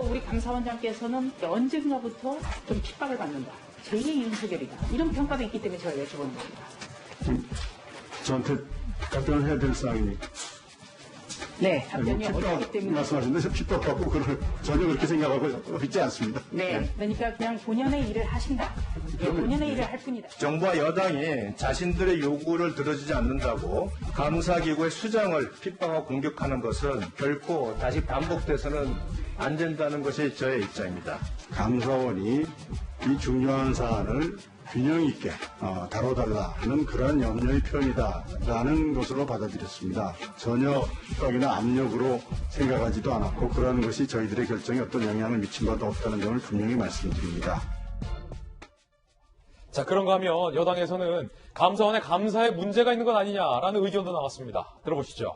우리 감사원장께서는 언젠가부터 좀 핍박을 받는다. 제2의 윤석열이다. 이런 평가도 있기 때문에 제가 여쭤보는 겁니다. 저한테 답변을 해야 될 사항이니까. 네, 답변이 어렵기 때문에. 말씀하셨는데 핍박하고 전혀 그렇게 생각하고 있지 않습니다. 네, 그러니까 그냥 본연의 일을 하신다. 예, 본연의 일을 할 뿐이다. 정부와 여당이 자신들의 요구를 들어주지 않는다고 감사기구의 수장을 핍박하고 공격하는 것은 결코 다시 반복돼서는 안 된다는 것이 저의 입장입니다. 감사원이 이 중요한 사안을 균형 있게 다뤄달라는 그러한 염려의 표현이다라는 것으로 받아들였습니다. 전혀 핍박이나 압력으로 생각하지도 않았고 그러한 것이 저희들의 결정에 어떤 영향을 미친 바도 없다는 점을 분명히 말씀드립니다. 자, 그런가 하면 여당에서는 감사원의 감사에 문제가 있는 것 아니냐라는 의견도 나왔습니다. 들어보시죠.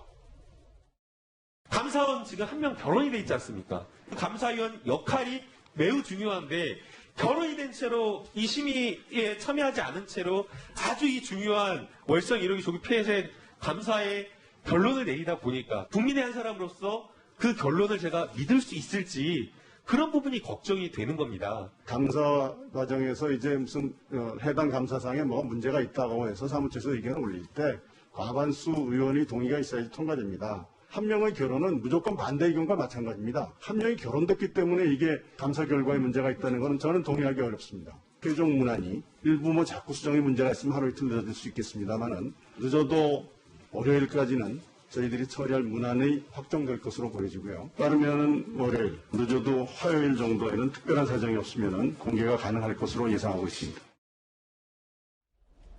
감사원 지금 한 명 결혼이 돼 있지 않습니까? 감사위원 역할이 매우 중요한데 결혼이 된 채로 이 심의에 참여하지 않은 채로 아주 이 중요한 월성 1호기 조기 폐쇄 감사에 결론을 내리다 보니까 국민의 한 사람으로서 그 결론을 제가 믿을 수 있을지 그런 부분이 걱정이 되는 겁니다. 감사 과정에서 이제 무슨 해당 감사상에 뭐 문제가 있다고 해서 사무처에서 의견을 올릴 때 과반수 의원이 동의가 있어야지 통과됩니다. 한 명의 결혼은 무조건 반대 의견과 마찬가지입니다. 한 명이 결혼됐기 때문에 이게 감사 결과에 문제가 있다는 것은 저는 동의하기 어렵습니다. 최종 문안이 일부 뭐 자꾸 수정에 문제가 있으면 하루 이틀 늦어질 수 있겠습니다만은 늦어도 월요일까지는 저희들이 처리할 문안이 확정될 것으로 보여지고요. 빠르면 월요일, 늦어도 화요일 정도에는 특별한 사정이 없으면 공개가 가능할 것으로 예상하고 있습니다.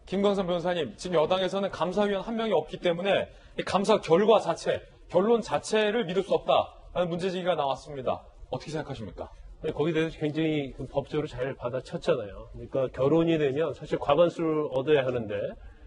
김광선 변호사님, 지금 여당에서는 감사위원 한 명이 없기 때문에 이 감사 결과 자체, 결론 자체를 믿을 수 없다라는 문제제기가 나왔습니다. 어떻게 생각하십니까? 거기에 대해서 굉장히 법적으로 잘 받아쳤잖아요. 그러니까 결혼이 되면 사실 과반수를 얻어야 하는데,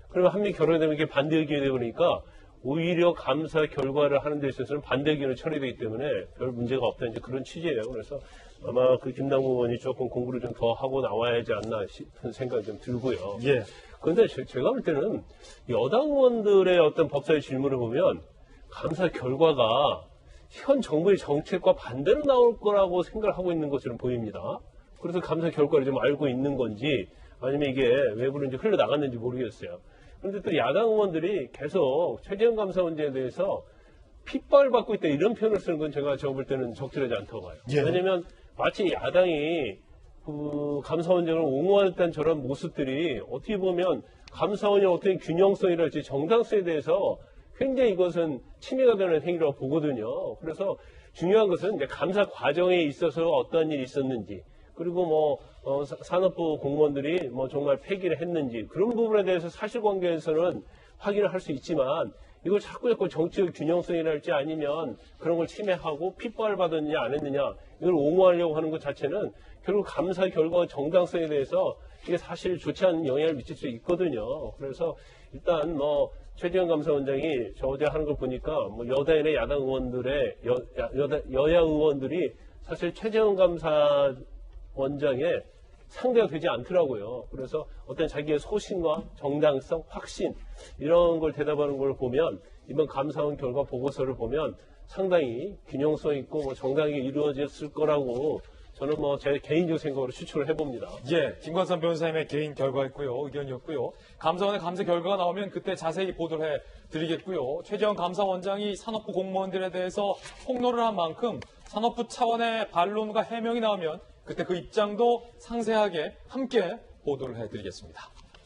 그러면 한 명이 결혼이 되면 이게 반대 의견이 되다 보니까 오히려 감사 결과를 하는 데 있어서는 반대 의견이 처리되기 때문에 별 문제가 없다, 이제 그런 취지예요. 그래서 아마 그 김남국 의원이 조금 공부를 좀 더 하고 나와야 하지 않나 싶은 생각이 좀 들고요. 예. 그런데 제가 볼 때는 여당 의원들의 어떤 법사위 질문을 보면 감사 결과가 현 정부의 정책과 반대로 나올 거라고 생각을 하고 있는 것처럼 보입니다. 그래서 감사 결과를 좀 알고 있는 건지 아니면 이게 외부로 이제 흘러나갔는지 모르겠어요. 그런데 또 야당 의원들이 계속 최재형 감사원장에 대해서 핍박을 받고 있다 이런 표현을 쓰는 건 제가 볼 때는 적절하지 않다고 봐요. 예. 왜냐면 마치 야당이 그 감사원장을 옹호하는 저런 모습들이 어떻게 보면 감사원의 어떤 균형성이랄지 정당성에 대해서 굉장히 이것은 침해가 되는 행위라고 보거든요. 그래서 중요한 것은 이제 감사 과정에 있어서 어떤 일이 있었는지, 그리고 뭐 산업부 공무원들이 뭐 정말 폐기를 했는지 그런 부분에 대해서 사실관계에서는 확인을 할 수 있지만 이걸 자꾸 정치적 균형성이랄지 아니면 그런 걸 침해하고 핍박을 받았느냐 안 했느냐 이걸 옹호하려고 하는 것 자체는 결국 감사 결과 정당성에 대해서 이게 사실 좋지 않은 영향을 미칠 수 있거든요. 그래서 일단 뭐 최재형 감사원장이 저 어제 하는 걸 보니까 뭐 여당이나 야당 의원들의 여야 의원들이 사실 최재형 감사원장의 상대가 되지 않더라고요. 그래서 어떤 자기의 소신과 정당성, 확신 이런 걸 대답하는 걸 보면 이번 감사원 결과 보고서를 보면 상당히 균형성 있고 뭐 정당하게 이루어졌을 거라고 저는 뭐 제 개인적 생각으로 추측을 해봅니다. 예, 김광선 변호사님의 개인 결과였고요, 의견이었고요. 감사원의 감사 결과가 나오면 그때 자세히 보도를 해드리겠고요. 최재형 감사원장이 산업부 공무원들에 대해서 폭로를 한 만큼 산업부 차원의 반론과 해명이 나오면 그때 그 입장도 상세하게 함께 보도를 해드리겠습니다.